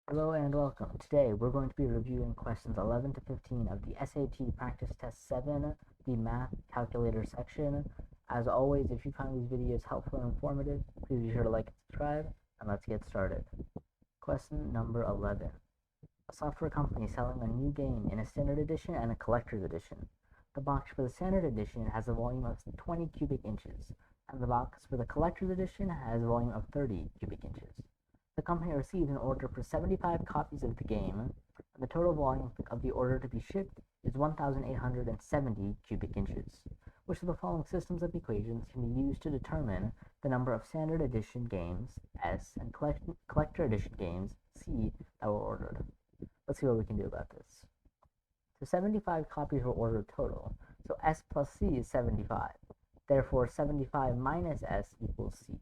Hello and welcome. Today we're going to be reviewing questions 11 to 15 of the SAT Practice Test 7, the Math Calculator section. As always, if you find these videos helpful and informative, please be sure to like and subscribe, and let's get started. Question number 11. A software company selling a new game in a standard edition and a collector's edition. The box for the standard edition has a volume of 20 cubic inches, and the box for the collector's edition has a volume of 30 cubic inches. The company received an order for 75 copies of the game, and the total volume of the order to be shipped is 1,870 cubic inches. Which of the following systems of equations can be used to determine the number of standard edition games, S, and collector edition games, C, that were ordered? Let's see what we can do about this. So 75 copies were ordered total, so S plus C is 75. Therefore, 75 minus S equals C.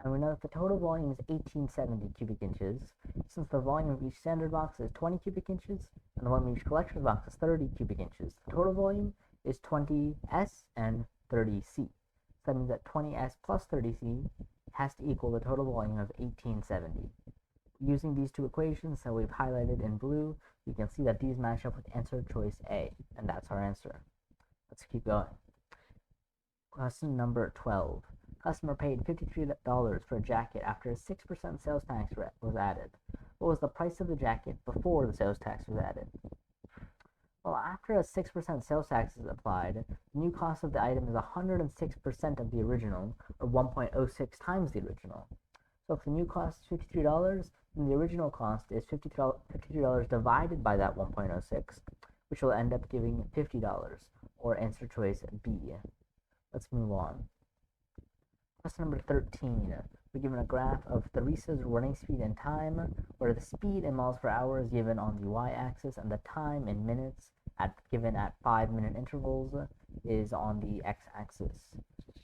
And we know that the total volume is 1870 cubic inches. Since the volume of each standard box is 20 cubic inches, and the volume of each collector's box is 30 cubic inches, the total volume is 20S and 30C. So that means that 20S plus 30C has to equal the total volume of 1870. Using these two equations that we've highlighted in blue, we can see that these match up with answer choice A, and that's our answer. Let's keep going. Question number 12. Customer paid $53 for a jacket after a 6% sales tax was added. What was the price of the jacket before the sales tax was added? Well, after a 6% sales tax is applied, the new cost of the item is 106% of the original, or 1.06 times the original. So if the new cost is $53, then the original cost is $53 divided by that 1.06, which will end up giving $50, or answer choice B. Let's move on. Question number 13. We're given a graph of Theresa's running speed and time, where the speed in miles per hour is given on the y-axis and the time in minutes given at 5-minute intervals is on the x-axis.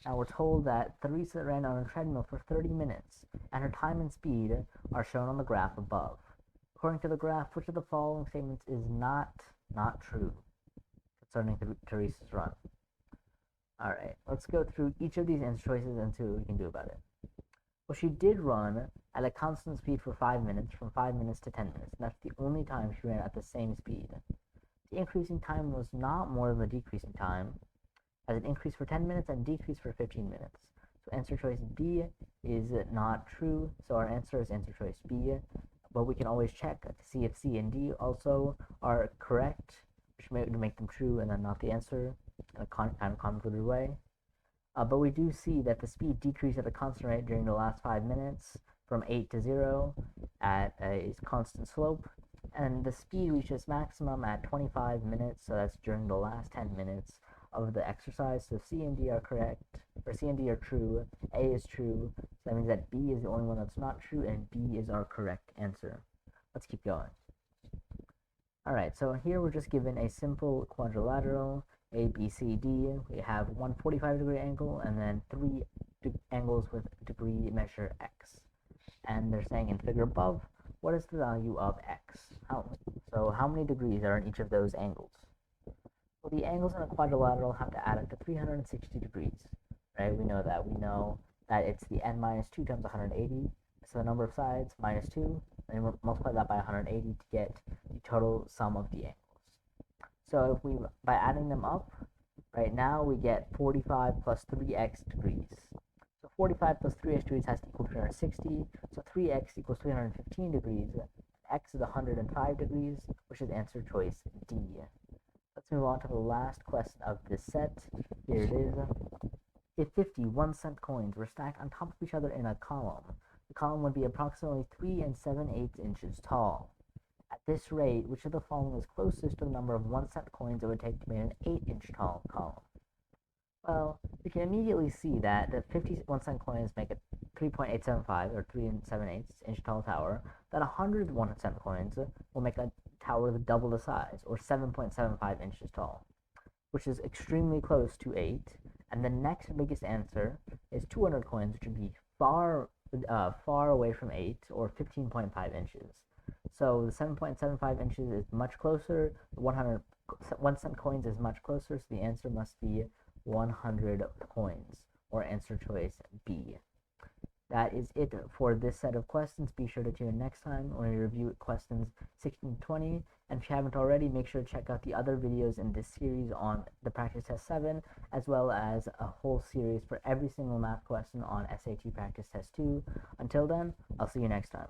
Now we're told that Theresa ran on a treadmill for 30 minutes, and her time and speed are shown on the graph above. According to the graph, which of the following statements is not true concerning Theresa's run? Alright, let's go through each of these answer choices and see what we can do about it. Well, she did run at a constant speed for 5 minutes, from 5 minutes to 10 minutes, and that's the only time she ran at the same speed. The increasing time was not more than the decreasing time, as it increased for 10 minutes and decreased for 15 minutes. So answer choice B is not true, so our answer is answer choice B, but we can always check to see if C and D also are correct, which may make them true and then not the answer in a kind of convoluted way. But we do see that the speed decreased at a constant rate during the last 5 minutes from 8 to 0 at a constant slope, and the speed reaches maximum at 25 minutes, so that's during the last 10 minutes of the exercise. So C and D are correct, or C and D are true, A is true, so that means that B is the only one that's not true, and B is our correct answer. Let's keep going. Alright, so here we're just given a simple quadrilateral, A, B, C, D. We have one 45-degree angle and then three angles with degree measure x. And they're saying in figure above, what is the value of x? So how many degrees are in each of those angles? Well, the angles in a quadrilateral have to add up to 360 degrees, right? We know that it's the n minus 2 times 180, so the number of sides minus 2, and we multiply that by 180 to get the total sum of the angles. So if by adding them up, right now we get 45 plus 3x degrees. So 45 plus 3x degrees has to equal 360, so 3x equals 315 degrees. X is 105 degrees, which is answer choice D. Let's move on to the last question of this set. Here it is. If 50 1-cent coins were stacked on top of each other in a column, the column would be approximately 3 7/8 inches tall. At this rate, which of the following is closest to the number of 1-cent coins it would take to make an 8-inch tall column? Well, we can immediately see that the 50 1-cent coins make a 3.875 or 3 7/8 inch tall tower, that 100 1-cent coins will make a tower double the size, or 7.75 inches tall, which is extremely close to 8. And the next biggest answer is 200 coins, which would be far away from 8, or 15.5 inches. So the 7.75 inches is much closer. The 1-cent coins is much closer, so the answer must be 100 coins, or answer choice B. that is it for this set of questions. Be sure to tune in next time when we review questions 16 to 20. And if you haven't already, make sure to check out the other videos in this series on the Practice Test 7, as well as a whole series for every single math question on SAT Practice Test 2. Until then, I'll see you next time.